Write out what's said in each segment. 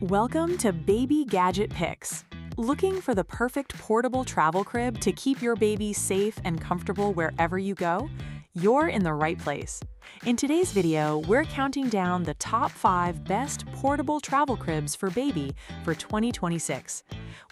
Welcome to Baby Gadget Picks. Looking for the perfect portable travel crib to keep your baby safe and comfortable wherever you go? You're in the right place. In today's video, we're counting down the top 5 best portable travel cribs for baby for 2026.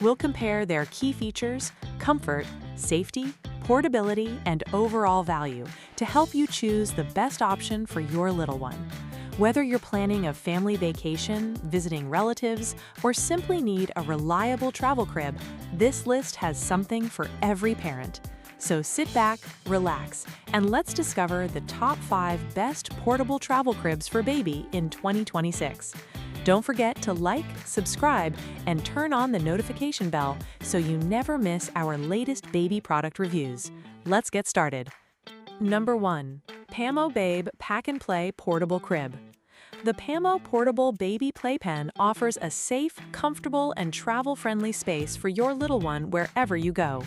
We'll compare their key features, comfort, safety, portability, and overall value to help you choose the best option for your little one. Whether you're planning a family vacation, visiting relatives, or simply need a reliable travel crib, this list has something for every parent. So sit back, relax, and let's discover the top 5 best portable travel cribs for baby in 2026. Don't forget to like, subscribe, and turn on the notification bell so you never miss our latest baby product reviews. Let's get started. Number 1. Pamo Babe Pack and Play Portable Crib. The Pamo Portable Baby Playpen offers a safe, comfortable, and travel-friendly space for your little one wherever you go.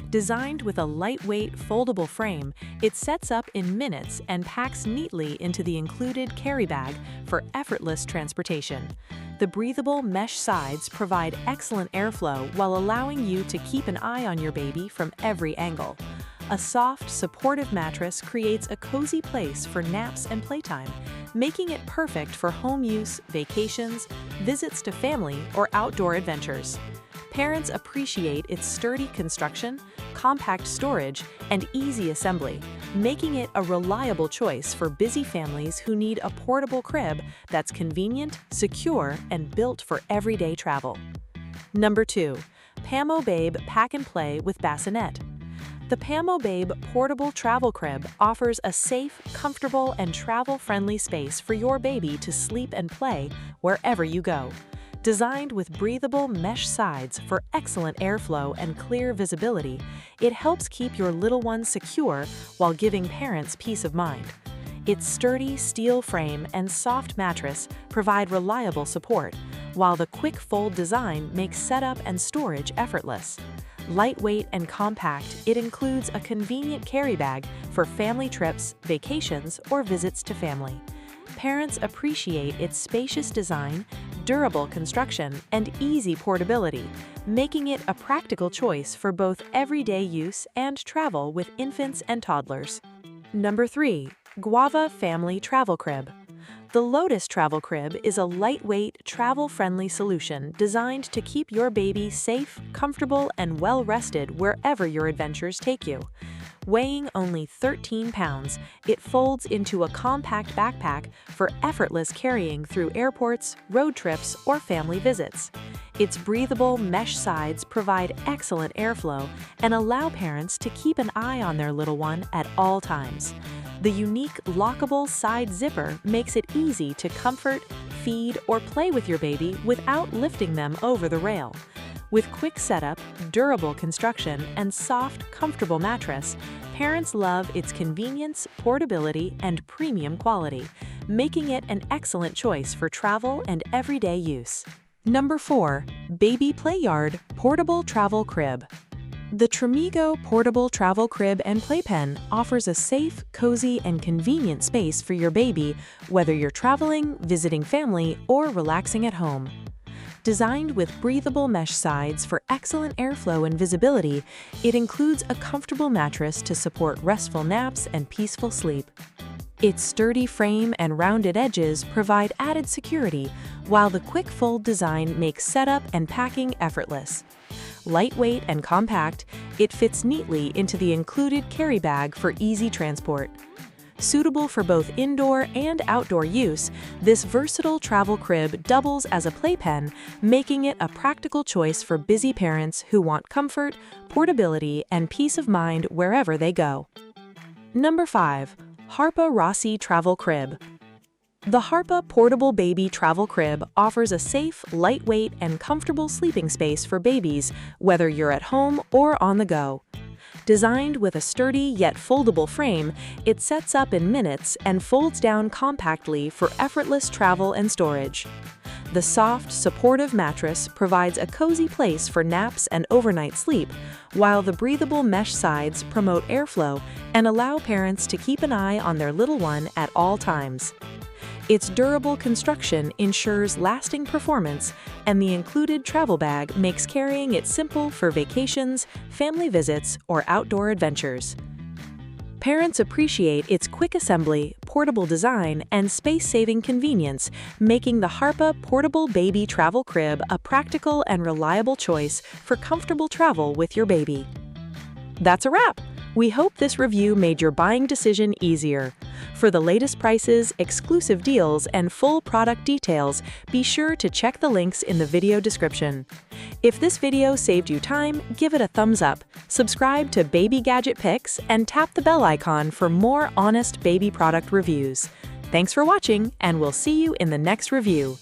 Designed with a lightweight, foldable frame, it sets up in minutes and packs neatly into the included carry bag for effortless transportation. The breathable mesh sides provide excellent airflow while allowing you to keep an eye on your baby from every angle. A soft, supportive mattress creates a cozy place for naps and playtime, making it perfect for home use, vacations, visits to family, or outdoor adventures. Parents appreciate its sturdy construction, compact storage, and easy assembly, making it a reliable choice for busy families who need a portable crib that's convenient, secure, and built for everyday travel. Number 2. Pamo Babe Pack and Play with Bassinet. The Pamo Babe Portable Travel Crib offers a safe, comfortable, and travel-friendly space for your baby to sleep and play wherever you go. Designed with breathable mesh sides for excellent airflow and clear visibility, it helps keep your little one secure while giving parents peace of mind. Its sturdy steel frame and soft mattress provide reliable support, while the quick fold design makes setup and storage effortless. Lightweight and compact, it includes a convenient carry bag for family trips, vacations, or visits to family. Parents appreciate its spacious design, durable construction, and easy portability, making it a practical choice for both everyday use and travel with infants and toddlers. Number 3. Guava Family Travel Crib. The Lotus Travel Crib is a lightweight, travel-friendly solution designed to keep your baby safe, comfortable, and well-rested wherever your adventures take you. Weighing only 13 pounds, it folds into a compact backpack for effortless carrying through airports, road trips, or family visits. Its breathable mesh sides provide excellent airflow and allow parents to keep an eye on their little one at all times. The unique lockable side zipper makes it easy to comfort, feed, or play with your baby without lifting them over the rail. With quick setup, durable construction, and soft, comfortable mattress, parents love its convenience, portability, and premium quality, making it an excellent choice for travel and everyday use. Number 4. Baby Playyard Portable Travel Crib. The Tramigo Portable Travel Crib and Playpen offers a safe, cozy, and convenient space for your baby, whether you're traveling, visiting family, or relaxing at home. Designed with breathable mesh sides for excellent airflow and visibility, it includes a comfortable mattress to support restful naps and peaceful sleep. Its sturdy frame and rounded edges provide added security, while the quick fold design makes setup and packing effortless. Lightweight and compact, it fits neatly into the included carry bag for easy transport. Suitable for both indoor and outdoor use, this versatile travel crib doubles as a playpen, making it a practical choice for busy parents who want comfort, portability, and peace of mind wherever they go. Number 5. Harpa Rossi Travel Crib. The Harpa Portable Baby Travel Crib offers a safe, lightweight, and comfortable sleeping space for babies, whether you're at home or on the go. Designed with a sturdy yet foldable frame, it sets up in minutes and folds down compactly for effortless travel and storage. The soft, supportive mattress provides a cozy place for naps and overnight sleep, while the breathable mesh sides promote airflow and allow parents to keep an eye on their little one at all times. Its durable construction ensures lasting performance, and the included travel bag makes carrying it simple for vacations, family visits, or outdoor adventures. Parents appreciate its quick assembly, portable design, and space-saving convenience, making the Harpa Portable Baby Travel Crib a practical and reliable choice for comfortable travel with your baby. That's a wrap! We hope this review made your buying decision easier. For the latest prices, exclusive deals, and full product details, be sure to check the links in the video description. If this video saved you time, give it a thumbs up, subscribe to Baby Gadget Picks, and tap the bell icon for more honest baby product reviews. Thanks for watching, and we'll see you in the next review.